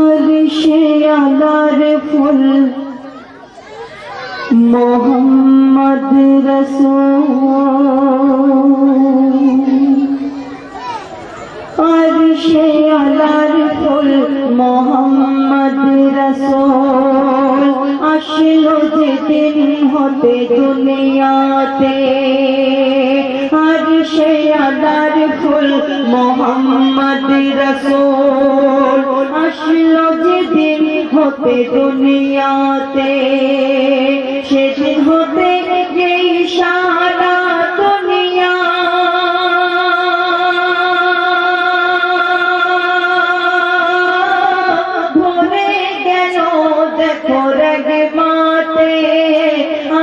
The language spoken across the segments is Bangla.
আরশে আলার ফুল মোহাম্মদ রাসূল, আরশে আলার ফুল মোহাম্মদ রাসূল আসলো যেদিন হতে দুনিয়াতে। আরশে আলার ফুল মোহাম্মদ রাসূল আসলো যেদিন হতে দুনিয়াতে, সেদিন হতে যেই সারা দুনিয়া ভরে গেল দেখো রগমাতে।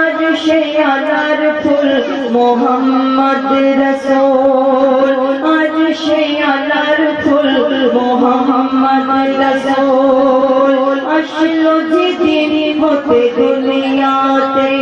আরশে আলার ফুল মোহাম্মদ রাসূল, আরশে আলার ফুল মোহাম্মদ রাসূল আসলো যেদিন হতে দুনিয়াতে,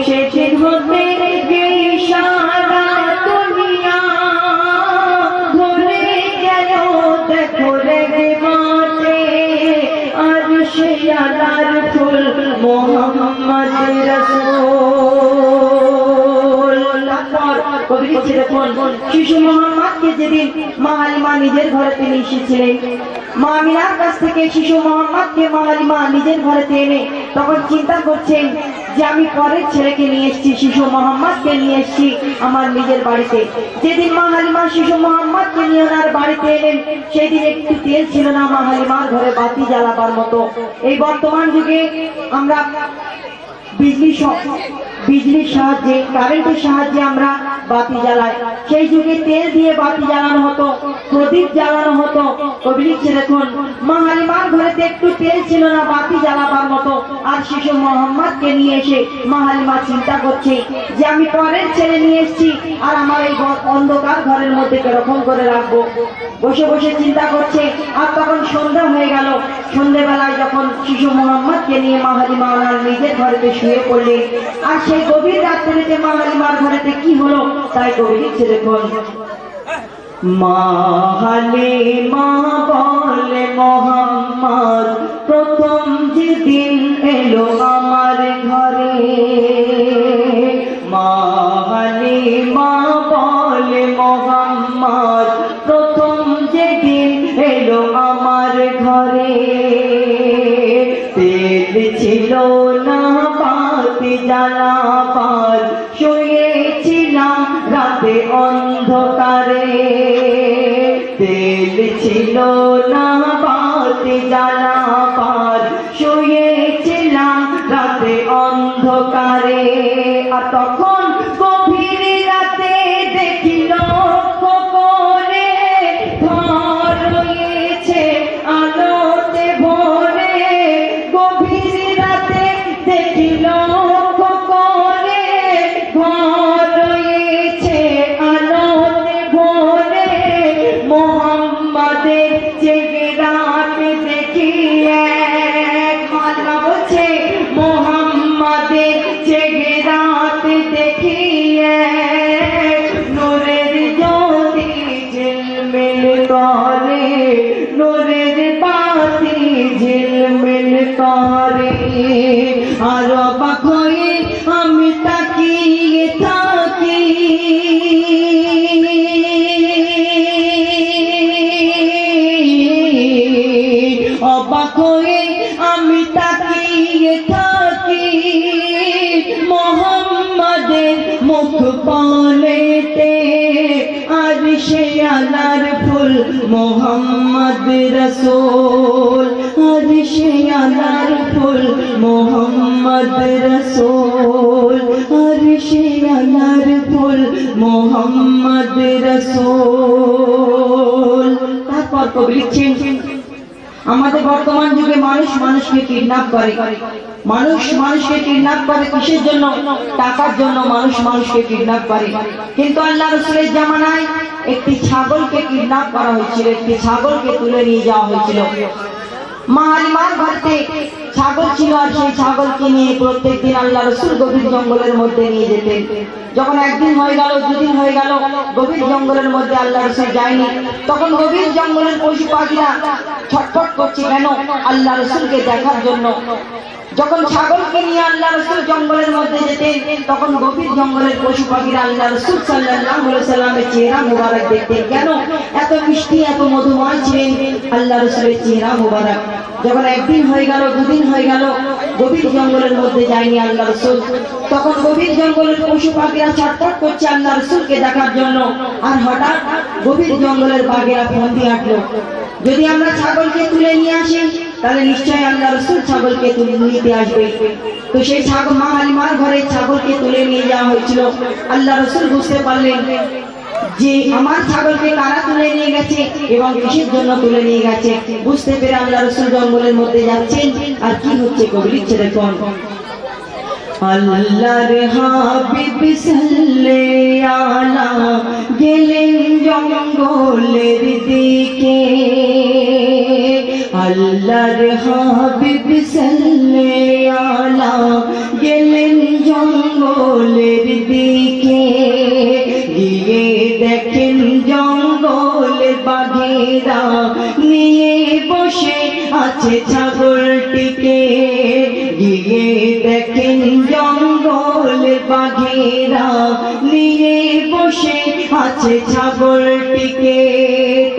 সেদিন হতে যেই সারা দুনিয়া ভরে গেল দেখো রগমাতে। আরশে আলার ফুল মোহাম্মদ রাসূল। কবি লিখছে দেখুন, শিশু মোহাম্মদকে যেদিন মা হালিমা নিজের ঘরেতে নিয়ে এসেছিলেন, মা আমিনার কাছ থেকে শিশু মোহাম্মদকে মা হালিমা নিজের ঘরেতে এনে তখন চিন্তা করছেন যে আমি পরের ছেলেকে নিয়ে এসেছি, শিশু মোহাম্মদকে নিয়ে এসেছি আমার নিজের বাড়িতে। যেদিন মা হালিমা শিশু মোহাম্মদকে নিয়ে ওনার বাড়িতে এলেন, সেদিন একটু তেল ছিল না মা হালিমার ঘরে বাতি জ্বালাবার মতো। এই বর্তমান যুগে আমরা বিজলির সাহায্যে, কারেন্টের সাহায্যে আমরা বাতি জ্বালাই। সেই যুগে তেল দিয়ে বাতি জ্বালানো হতো, প্রদীপ জ্বালানো হতো। কবি লিখছে দেখুন, মা হালিমার ঘরেতে একটু তেল ছিল না বাতি জ্বালাবার মতো। আর শিশু মোহাম্মদকে নিয়ে এসে মা হালিমা চিন্তা করছে যে আমি পরের ছেলে নিয়ে এসেছি, আর আমার এই অন্ধকার ঘরের মধ্যে কিরকম করে রাখবো। বসে বসে চিন্তা করছে। আর তখন সন্ধ্যা হয়ে গেল। সন্ধ্যেবেলায় যখন শিশু মোহাম্মদকে নিয়ে মা হালিমা ওনার নিজের ঘরেতে শুয়ে পড়লেন, আর সেই গভীর রাত্রিতে মা হালিমার ঘরেতে কি হলো তাই কবি লিখছে দেখুন, মা হালিমা বলে মোহাম্মদ প্রথম যেদিন এলো আমার ঘরে। মা হালিমা বলে মোহাম্মদ প্রথম যেদিন এলো আমার ঘরে, তেল ছিল না বাতি জ্বালাবার, শুয়েছিলাম রাতে অন্ধকারে। তেল ছিল না বাতি জ্বালাবার, শুয়েছিলাম রাতে অন্ধকারে। আর তখন গভীর রাতে দেখিল করে ঘর রয়েছে আলোতে ভরে। গভীর রাতে দেখিল করে ঘর রয়েছে আলোতে ভরে। মোহাম্মদের চেহারাতে দেখি এক মালা বলছে, মোহাম্মদের চেহারাতে দেখি এক নূরের জ্যোতি ঝিলমিল করে, নূরের বাতি ঝিলমিল করে। আর অবাক হয়ে আমি তাকিয়ে থাকি, অবাক হয়ে আমি তাকিয়ে থাকি মোহাম্মদের মুখ পানেতে। আরশে আলার ফুল মোহাম্মদ রাসূল, আরশে আলার ফুল মোহাম্মদ রাসূল, আরশে আলার ফুল মোহাম্মদ রাসূল। তারপর কবি লিখছেন, আমাদের বর্তমান যুগে মানুষ মানুষকে কিডন্যাপ করে। মানুষ মানুষকে কিডন্যাপ করে কিসের জন্য? টাকার জন্য মানুষ মানুষকে কিডন্যাপ করে। কিন্তু আল্লাহ রাসূলের জামানায় একটি ছাগলকে কিডন্যাপ করা হয়েছিল, একটি ছাগলকে তুলে নিয়ে যাওয়া হয়েছিল। মা হালিমার ঘরে ছাগল ছিল, আর সেই ছাগলকে নিয়ে প্রত্যেকদিন আল্লাহ রাসূল গভীর জঙ্গলের মধ্যে নিয়ে যেতেন। যখন একদিন হয়ে গেল, দুদিন হয়ে গেল, গভীর জঙ্গলের মধ্যে আল্লাহ রাসূল যায়নি, তখন গভীর জঙ্গলের পশু পাখিরা ছটফট করছে কেন? আল্লাহ রাসূলকে দেখার জন্য। যখন ছাগলকে নিয়ে আল্লাহ রাসূল জঙ্গলের মধ্যে যেতেন, তখন গভীর জঙ্গলের পশু পাখিরা আল্লাহ রাসূল সাল্লাল্লাহু আলাইহি সাল্লামের চেহারা মুবারক দেখতেন। কেন? এত মিষ্টি, এত মধুময় ছিলেন আল্লাহ রাসূলের চেহারা মুবারক। যখন একদিন হয়ে গেল, দুদিন হয়ে গেল, গভীর জঙ্গলের মধ্যে যায়নি আল্লাহ রাসূল, তখন গভীর জঙ্গলের পশু পাখিরা ছটফট করছে আল্লাহ রাসূলকে দেখার জন্য। আর হঠাৎ গভীর জঙ্গলের বাঘেরা ফন্দি আটলো, যদি আমরা ছাগলকে তুলে নিয়ে আসি তাহলে নিশ্চয়ই আল্লাহ রাসূল ছাগলকে তুলে নিতে আসবে। তো সেই ছাগল মা হালিমার ঘরে ছাগলকে তুলে নিয়ে যাওয়া হয়েছিল। আল্লাহ রাসূল বুঝতে পারলেন যে আমার ছাগলকে কারা তুলে নিয়ে গেছে এবং কিসের জন্য তুলে নিয়ে গেছে। বুঝতে পেরে আল্লাহ রাসূল জঙ্গলের মধ্যে যাচ্ছেন, আর কি হচ্ছে কবি লিখছে দেখুন। আল্লাহর হাবিব সাল্লাল্লাহু আলা গেলেন জঙ্গলের দিকে, আল্লাহর হাবিব সাল্লাল্লাহু আলা গেলেন জঙ্গলের দিকে, গিয়ে দেখেন জঙ্গলের বাঘেরা নিয়ে বসে আছে ছাগলটিকে, গিয়ে দেখেন জঙ্গলের বাঘেরা নিয়ে বসে আছে ছাগলটিকে।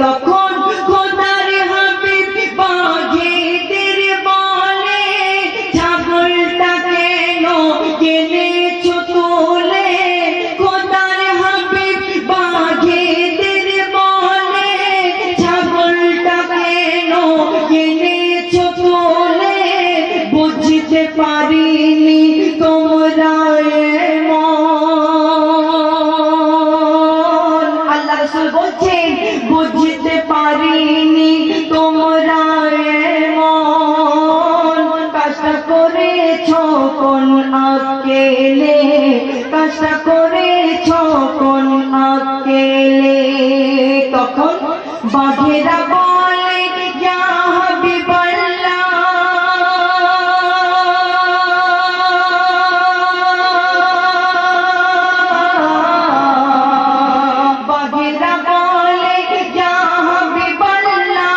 তখন খোদার হাবিব বাঘেদের বলে, ছাগলটা কেন এনেছো তুলে? খোদার হাবিব বাঘেদের বলে, ছাগলটা কেন এনেছো তুলে? বুঝতে পারিনি তোমরা এমন। আল্লাহ রাসূল বলছেন, বুঝতে পারিনি তোমরা এমন। কাজটা করেছো কোন আকেলে, কাজটা করেছো কোন আকেলে? তখন বাঘেরা বলে, ইয়া হাবিবাল্লাহ, বাঘেরা বলে, ইয়া হাবিবাল্লাহ,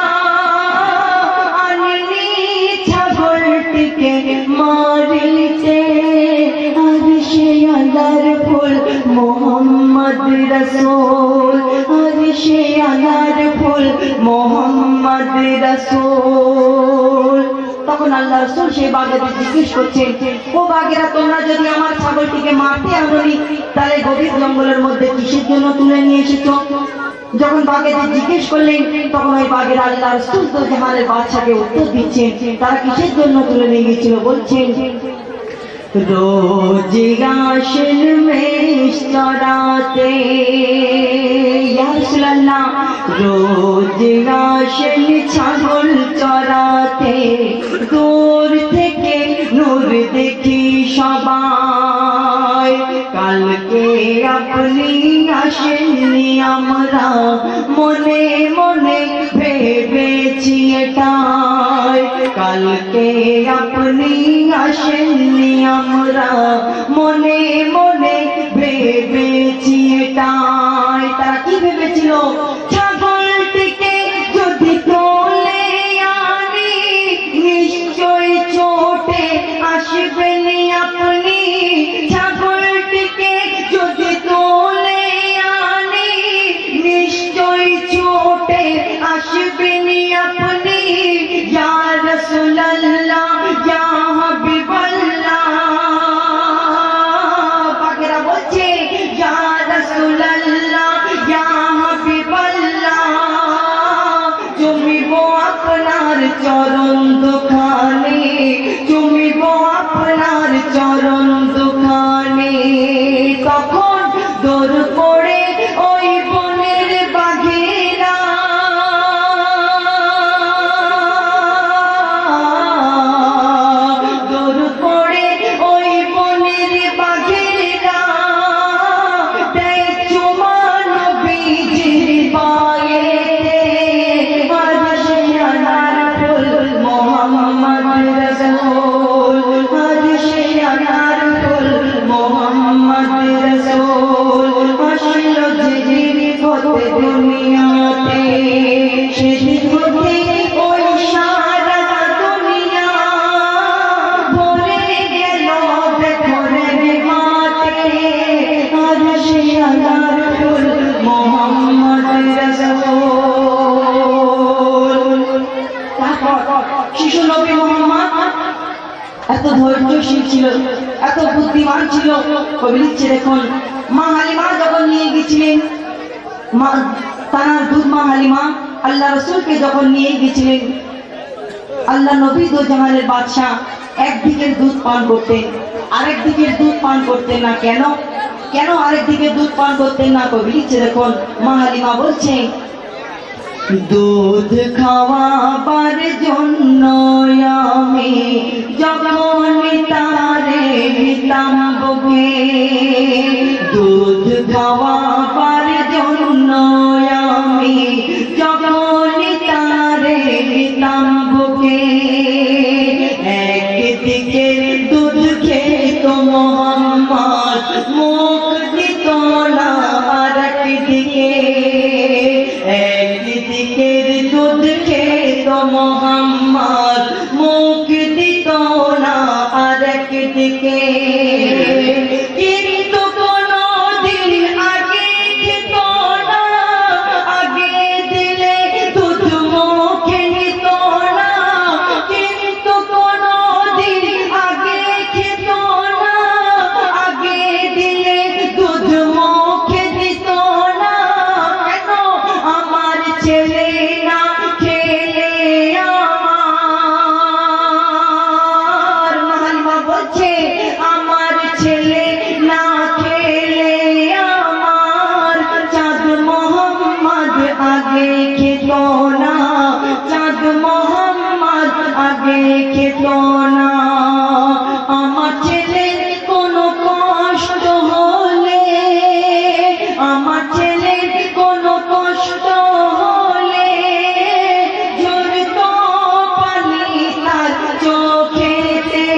আনলি ছাগলটিকে মারিতে, আর সে আল্লাহর ফুল মোহাম্মদ রাসূল, আর সে আল্লাহর ফুল মোহাম্মদ রাসূল। তখন আল্লাহ রাসূল সেই বাঘেদের জিজ্ঞেস করছেন, ও বাঘেরা, তোমরা যদি আমার ছাগলটিকে মারতে আনোনি তাহলে গভীর জঙ্গলের মধ্যে কিসের জন্য তুলে নিয়ে এসেছো? যখন বাঘেদের জিজ্ঞেস করলেন, তখন ওই বাঘেরা আল্লাহ রাসূল তো জাহানের বাদশাকে উত্তর দিচ্ছেন তারা কিসের জন্য তুলে নিয়ে গেছিল। বলছেন, रोज राशन में चराते, या रसूल अल्लाह, रोज राशन ছাগল চরাতে, দূর থেকে নূর দেখি সবাই, কালকে আপনি আসেননি আমরা মনে মনে ভেবেছি এটাই, কালকে আপনি আসেননি আমরা মনে মনে ভেবেছি এটাই। তারা কি ভেবেছিল? ছাগলটিকে যদি তোলে আনি নিশ্চয় চোটে আসবেন আপনি, ছাগলটিকে যদি তোলে আনি নিশ্চয় চোটে আসবেন আপনি। ইয়া রাসূলুল্লাহ, ইয়া হাবিবাল্লাহ, বাঘেরা বলছে, ইয়া রাসূলুল্লাহ, ইয়া হাবিবাল্লাহ, চুমিব আপনার চরণ দুখানে, চুমিব আপনার চরণ দুখানে। তখন দৌড় পড়ে ওই বনের বাঘেরা, দৌড় পড়ে ওই বনের বাঘেরা, দেয় চুমা নবীজির পায়েতে, আর সে আনার ফুল এত ধৈর্যশীল ছিল, এত বুদ্ধিমান ছিল। কবি লিখছে দেখুন, মা হালিমা যখন নিয়ে গেছিলেন, তার দুধ মা হালিমা আল্লাহ রসুলকে যখন নিয়ে গেছিলেন, আল্লাহ নবী দো জাহানের বাদশাহ একদিকের দুধ পান করতেন, আরেক দিকের দুধ পান করতেন না। কেন কেন আরেক দিকে দুধ পান করতেন না? কবি লিখছে দেখুন, মা হালিমা বলছে, দুধ খাওয়াবার জন্য আমি যখন তারে দিতাম বুকে, দুধ খাওয়াবার জন্য আমি যখন তারে দিতাম বুকে, একদিকে দুধ খেত মোহাম্মদ মুখ দিত না আরেক দিকে, একদিকের দুধ খেত মোহাম্মদ মুখ দিত না আরেক দিকে, কিন্তু কোনো দিন আগে খেত না, আগে দিলে দুধ মুখে নিত না, কিন্তু কোনো দিন আগে খেত না, আগে দিলে দুধ মুখে দিত না। কেন? আমার ছেলে না খেলে আমার, মা হালিমা বলছে, আমার ছেলে না খেলে আমার চাঁদ মোহাম্মদ আগে খেত না, চাঁদ মোহাম্মদ আগে খেত না। আমার ছেলের কোনো কষ্ট হলে, আমার ছেলের কোনো কষ্ট হলে ঝরত পানি তার চোখেতে,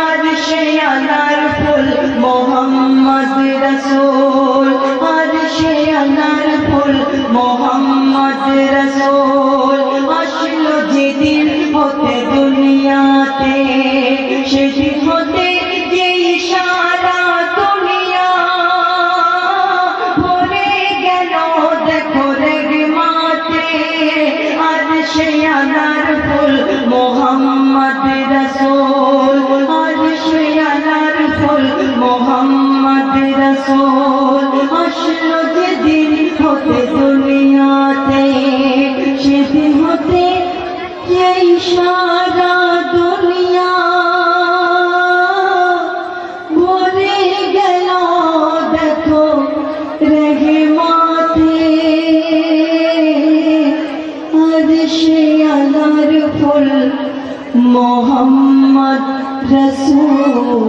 আর সে আনার ফুল মোহাম্মদ রসুল, আর সে আনার ফুল মোহাম্মদ রসুল। আসলো যেদিন হতে দুনিয়াতে, সেদিন হতে যেই সারা দুনিয়া ভরে গেল দেখো রেগমাতে, আর সে আনার ফুল মোহাম্মদ রসুল, আর সে আনার ফুল মোহাম্মদ রসুল। আসলো যেদিন হতে দুনিয়াতে, সেদিন হতে যেই সারা দুনিয়া ভরে গেল দেখো রেহমাতে, আর সে আনার ফুল মোহাম্মদ রসুল।